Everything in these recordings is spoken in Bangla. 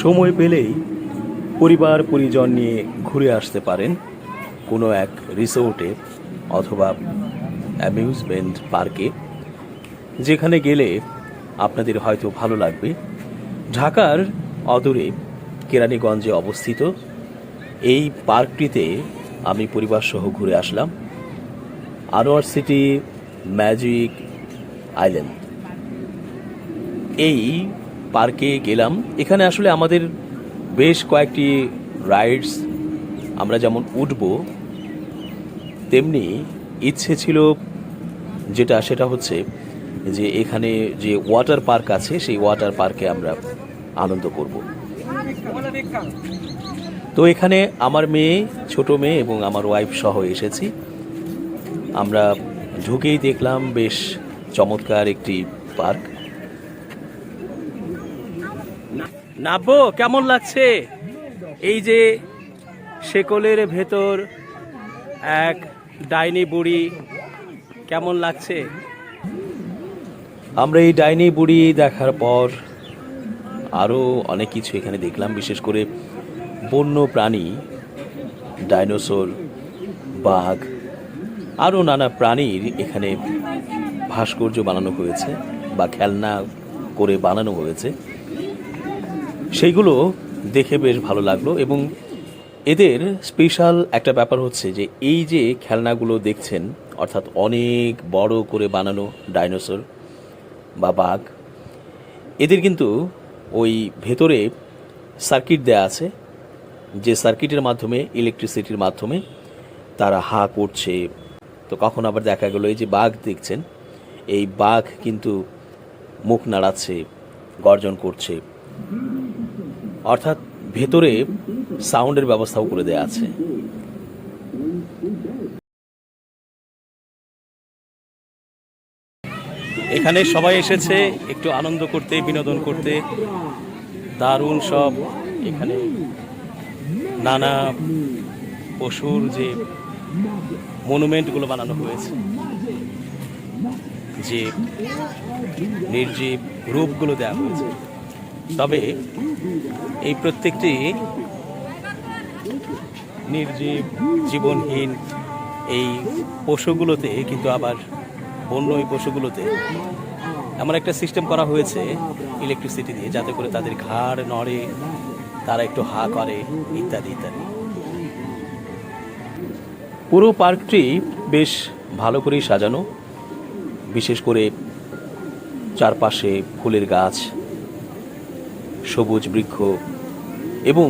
সময় পেলেই পরিবার পরিজন নিয়ে ঘুরে আসতে পারেন কোনো এক রিসোর্টে অথবা অ্যামিউজমেন্ট পার্কে, যেখানে গেলে আপনাদের হয়তো ভালো লাগবে। ঢাকার অদূরে কেরানীগঞ্জে অবস্থিত এই পার্কটিতে আমি পরিবারসহ ঘুরে আসলাম। আনোয়ার সিটি ম্যাজিক আইল্যান্ড, এই পার্কে গেলাম। এখানে আসলে আমাদের বেশ কয়েকটি রাইডস আমরা যেমন উঠব, তেমনি ইচ্ছে ছিল সেটা হচ্ছে যে এখানে যে ওয়াটার পার্ক আছে সেই ওয়াটার পার্কে আমরা আনন্দ করব। তো এখানে আমার মেয়ে, ছোট মেয়ে এবং আমার ওয়াইফ সহ এসেছি। আমরা ঢুকেই দেখলাম বেশ চমৎকার একটি পার্ক। নাব্বো, কেমন লাগছে? এই যে শেকলের ভেতর এক ডাইনি বুড়ি, কেমন লাগছে? আমরা এই ডাইনি বুড়ি দেখার পর আরও অনেক কিছু এখানে দেখলাম, বিশেষ করে বন্য প্রাণী, ডাইনোসর, বাঘ, আরও নানা প্রাণীর এখানে ভাস্কর্য বানানো হয়েছে বা খেলনা করে বানানো হয়েছে। সেইগুলো দেখে বেশ ভালো লাগলো। এবং এদের স্পেশাল একটা ব্যাপার হচ্ছে যে এই যে খেলনাগুলো দেখছেন, অর্থাৎ অনেক বড় করে বানানো ডাইনোসর বা বাঘ, এদের কিন্তু ওই ভেতরে সার্কিট দেয়া আছে, যে সার্কিটের মাধ্যমে, ইলেকট্রিসিটির মাধ্যমে তারা হা করছে। তো কখন আবার দেখা গেল এই যে বাঘ দেখছেন, এই বাঘ কিন্তু মুখ নাড়াচ্ছে, গর্জন করছে, অর্থাৎ ভেতরে সাউন্ডের ব্যবস্থাও করে দেয়া আছে। এখানে সবাই এসেছে একটু আনন্দ করতে, বিনোদন করতে। দারুণ সব এখানে নানা পশুর যে মনুমেন্টগুলো বানানো হয়েছে, যে নির্জীব রূপগুলো দেওয়া হয়েছে। তবে এই প্রত্যেকটি নির্জীব, জীবনহীন এই পশুগুলোতে কিন্তু আবার বন্য এই পশুগুলোতে এমন একটা সিস্টেম করা হয়েছে ইলেকট্রিসিটি দিয়ে, যাতে করে তাদের ঘাড় নড়ে, তারা একটু হা করে, ইত্যাদি ইত্যাদি। পুরো পার্কটি বেশ ভালো করেই সাজানো, বিশেষ করে চারপাশে ফুলের গাছ, সবুজ বৃক্ষ এবং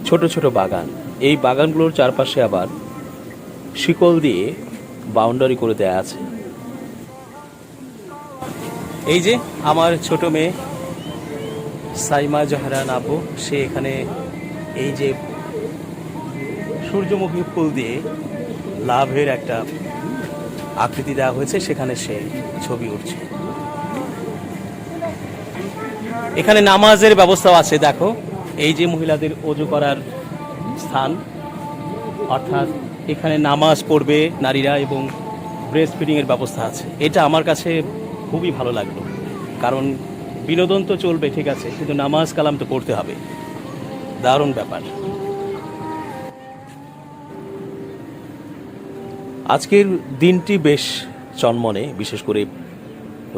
ছোট ছোট বাগান। এই বাগানগুলোর চারপাশে আবার শিকল দিয়ে বাউন্ডারি করে দেয়া আছে। এই যে আমার ছোট মেয়ে সাইমা জাহরান আপু, সে এখানে এই যে সূর্যমুখী ফুল দিয়ে লাভের একটা আকৃতি দেওয়া হয়েছে, সেখানে সে ছবি উঠছে। এখানে নামাজের ব্যবস্থাও আছে। দেখো, এই যে মহিলাদের ওযু করার স্থান, অর্থাৎ এখানে নামাজ পড়বে নারীরা এবং ব্রেস্ট ফিডিংয়ের ব্যবস্থা আছে। এটা আমার কাছে খুবই ভালো লাগলো, কারণ বিনোদন তো চলবে ঠিক আছে, কিন্তু নামাজ কালাম তো পড়তে হবে। দারুণ ব্যাপার। আজকের দিনটি বেশ চনমনে, বিশেষ করে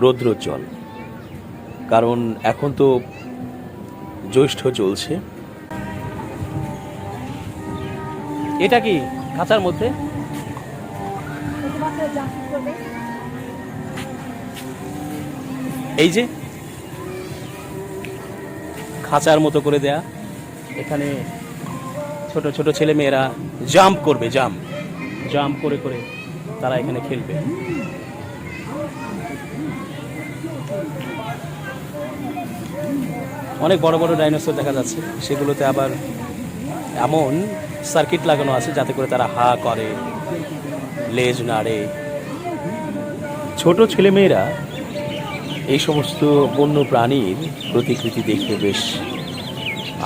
রৌদ্রোজ্জ্বল, কারণ এখন তো জ্যৈষ্ঠ চলছে। এটা কি খাঁচার মধ্যে? এই যে খাঁচার মতো করে দেয়া, এখানে ছোট ছোট ছেলে মেয়েরা জাম্প করবে, জাম্প করে করে তারা এখানে খেলবে। অনেক বড় বড় ডাইনোসর দেখা যাচ্ছে, সেগুলোতে আবার এমন সার্কিট লাগানো আছে যাতে করে তারা হা করে, লেজ নাড়ে। ছোট ছেলেমেয়েরা এই সমস্ত বন্য প্রাণীর প্রতিকৃতি দেখে বেশ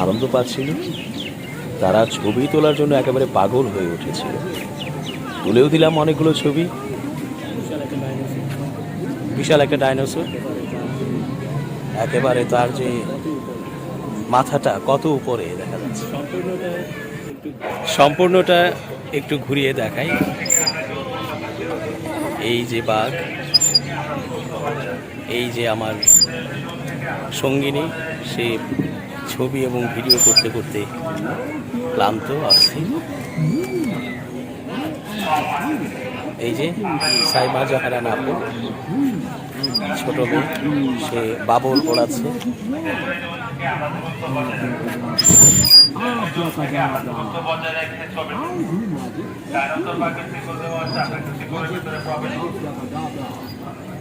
আনন্দ পাচ্ছিল। তারা ছবি তোলার জন্য একেবারে পাগল হয়ে উঠেছিল। তুলেও দিলাম অনেকগুলো ছবি। বিশাল একটা ডাইনোসর, একেবারে তার যে মাথাটা কত উপরে দেখা যাচ্ছে। সম্পূর্ণটা একটু ঘুরিয়ে দেখাই। এই যে বাঘ, এই যে আমার সঙ্গিনী, সে ছবি এবং ভিডিও করতে করতে ক্লান্ত আসছে। এই যে সাইমা জাহারান আপু, ছোট মেয়ে, সে বাবুল পড়াচ্ছে।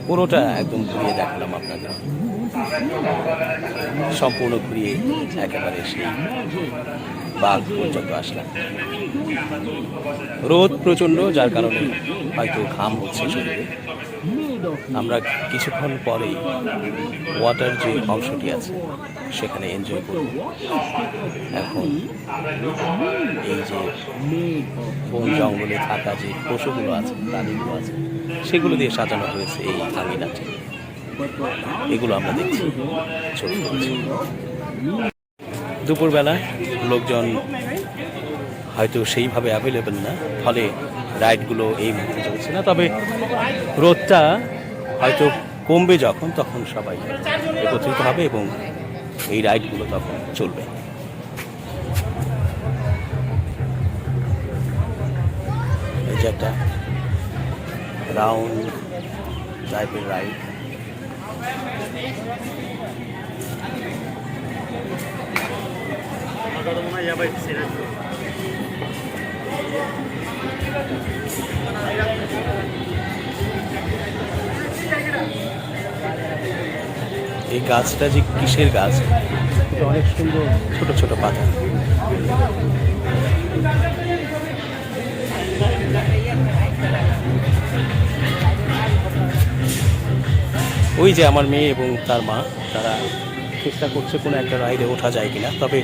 পুরোটা একদম ঘুরিয়ে দেখালাম আপনাদের, সম্পূর্ণ ঘুরিয়ে একেবারে সেই বাঘ পর্যন্ত আসলাম। রোদ প্রচণ্ড, যার কারণে হয়তো ঘাম হচ্ছে শরীরে। আমরা কিছুক্ষণ পরেই ওয়াটার যে অংশটি আছে সেখানে এনজয় করব। এখন এই যে বন জঙ্গলে থাকা যে পশুগুলো আছে, প্রাণীগুলো আছে, সেগুলো দিয়ে সাজানো হয়েছে এই আঙিনাটি, এগুলো আমরা দেখছি, ছবি তুলছি। দুপুরবেলা লোকজন হয়তো সেইভাবে অ্যাভেলেবেল না, ফলে রাইডগুলো এই মুহূর্তে চলছে না। তবে রোদটা হয়তো কমবে যখন, তখন সবাই একত্রিত হবে এবং এই রাইডগুলো তখন চলবে। এই যে একটা রাউন্ড টাইপের রাইড, এই গাছটা যে কিসের গাছ, অনেক সুন্দর ছোট ছোট পাতা। ওই যে আমার মেয়ে এবং তার মা, তারা চেষ্টা করছে কোনো একটা রাইডে ওঠা যায় কিনা। তবে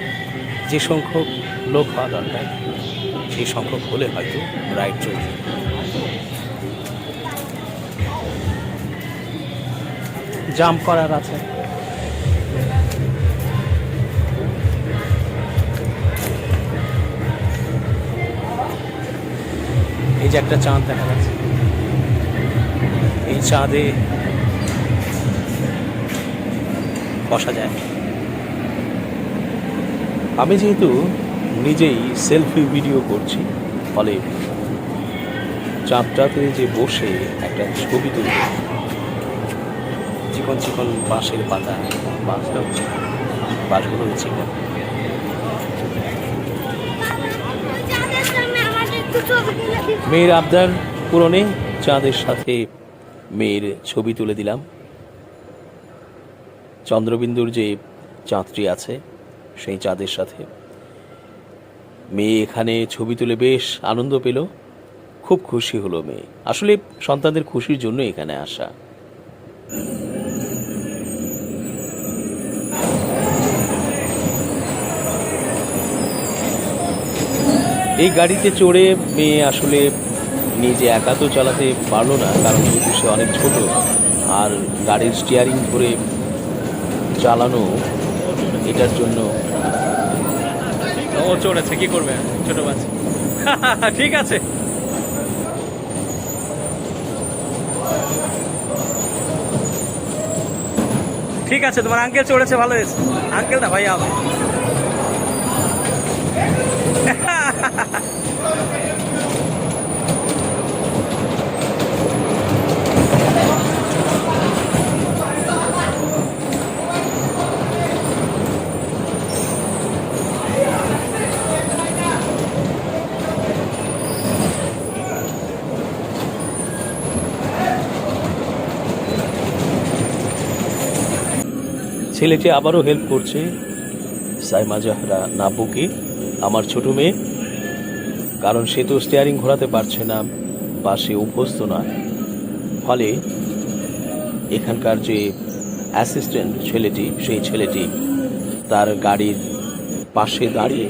যে সংখ্যক লোক হওয়া দরকার সেই সংখ্যক হলে হয়তো রাইড চলবে। জাম্প করার আছে। এই যে একটা চাঁদ দেখা যাচ্ছে, এই চাঁদে বসা যায়। আমি যেহেতু নিজেই সেলফি ভিডিও করছি, ফলে চাঁদটাতে যে বসে একটা ছবি তুলব, চিকন চিকন বাঁশের পাতা, বাঁশগুলো চিকন। মেয়ের আবদার পূরণে চাঁদের সাথে মেয়ের ছবি তুলে দিলাম। চন্দ্রবিন্দুর যে চাঁদটি আছে সেই চাঁদের সাথে মেয়ে এখানে ছবি তুলে বেশ আনন্দ পেল, খুব খুশি হলো মেয়ে। আসলে সন্তানদের খুশির জন্য এখানে আসা। এই গাড়িতে চড়ে মেয়ে আসলে নিজে একা তো চালাতে পারলো না, কারণ যেহেতু সে অনেক ছোট, আর গাড়ির স্টিয়ারিং ধরে চালানো এটার জন্য ও চড়েছে, কি করবে ছোট বাচ্চা। ঠিক আছে, ঠিক আছে, তোমার আঙ্কেল চড়েছে, ভালো হয়েছে। আঙ্কেল না ভাইয়া হবে। ছেলেটি আবারও হেল্প করছে সাইমা জাহরা নাব্বুকে, আমার ছোট মেয়ে, কারণ সে তো স্টিয়ারিং ঘোরাতে পারছে না বা সে অভ্যস্ত নয়। ফলে এখানকার যে অ্যাসিস্ট্যান্ট ছেলেটি, সেই ছেলেটি তার গাড়ির পাশে দাঁড়িয়ে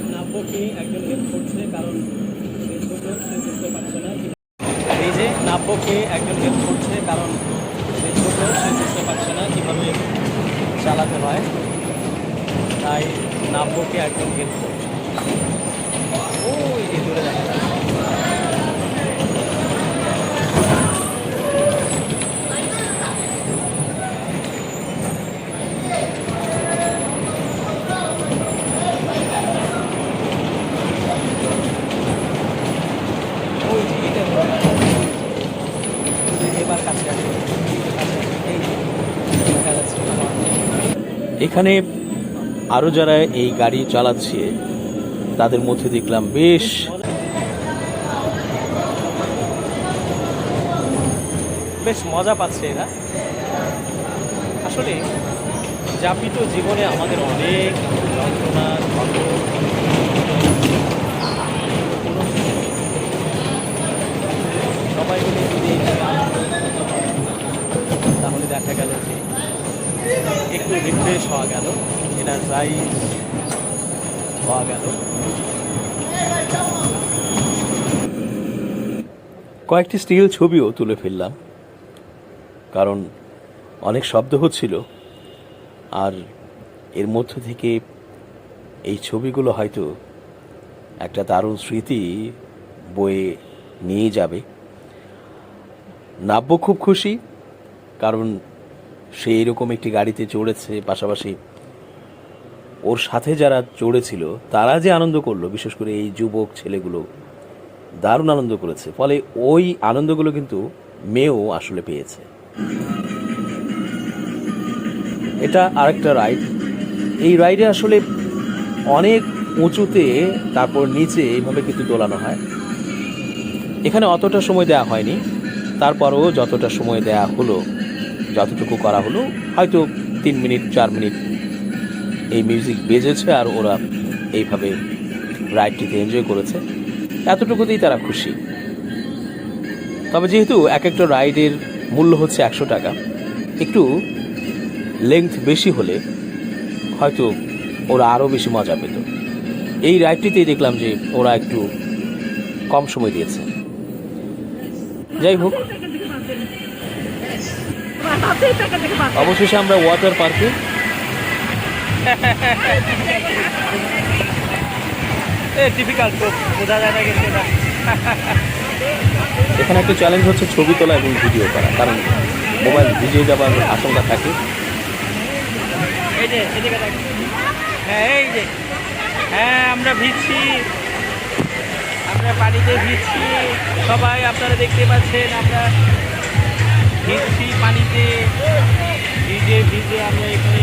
এই যে নাব্বুকে একজন হেল্প করছে, কারণ সে ছোট, সে বুঝতে পারছে না কীভাবে চালাতে হয়। তাই নাব্যকে একদম হেল্প করছে। ওই যে দূরে দেখা যাচ্ছে। এখানে আরও যারা এই গাড়ি চালাচ্ছে তাদের মধ্যে দেখলাম বেশ মজা পাচ্ছে এরা। আসলে যাপিত জীবনে আমাদের অনেক যন্ত্রণা সবাই মিলে যদি তাহলে দেখা গেল যে একটু রিফ্রেশ হওয়া গেল, এনার্জাইজ হওয়া গেল। কয়েকটি স্টিল ছবিও তুলে ফেললাম, কারণ অনেক শব্দ হচ্ছিল, আর এর মধ্য থেকে এই ছবিগুলো হয়তো একটা দারুণ স্মৃতি বয়ে নিয়ে যাবে। নাব্য খুব খুশি, কারণ সে এরকম একটি গাড়িতে চড়েছে, পাশাপাশি ওর সাথে যারা চড়েছিল তারা যে আনন্দ করলো, বিশেষ করে এই যুবক ছেলেগুলো দারুণ আনন্দ করেছে। ফলে ওই আনন্দগুলো কিন্তু মেয়েও আসলে পেয়েছে। এটা আরেকটা রাইড। এই রাইডে আসলে অনেক উঁচুতে, তারপর নিচে এইভাবে কিন্তু দোলানো হয়। এখানে অতটা সময় দেওয়া হয়নি, তারপরও যতটা সময় দেওয়া হলো, যতটুকু করা হলো, হয়তো 3 মিনিট 4 মিনিট এই মিউজিক বেজেছে আর ওরা এইভাবে রাইডটিতে এনজয় করেছে। এতটুকুতেই তারা খুশি। তবে যেহেতু এক একটা রাইডের মূল্য হচ্ছে 100 টাকা, একটু লেংথ বেশি হলে হয়তো ওরা আরও বেশি মজা পেত। এই রাইডটিতেই দেখলাম যে ওরা একটু কম সময় দিয়েছে। যাই হোক, অবশেষে আমরা ওয়াটার পার্কে এখানে একটা চ্যালেঞ্জ হচ্ছে ছবি তোলা এবং ভিডিও করা, কারণ মোবাইল ভিজে যাবার আশঙ্কা থাকে। হ্যাঁ, আমরা ভিজছি, আমরা পানিতে ভিজছি, সবাই আপনারা দেখতে পাচ্ছেন আমরা ভিজছি পানিতে, ভিজে ভিজে আমরা এখানে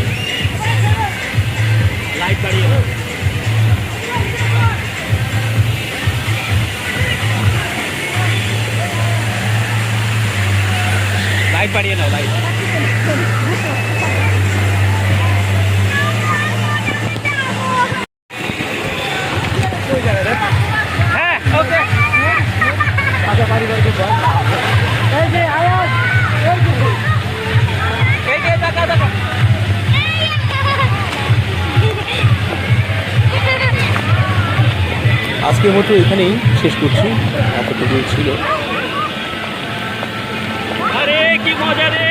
লাইট বাড়িয়ে নাও লাইট। হ্যাঁ, ওকে। আচ্ছা, বাড়ি বাড়ি এই যে আওয়াজ, এই যে দেখা দেখা। আজকের মতো এখানেই শেষ করছি। এতটুকু ছিল। আরে কি মজা রে!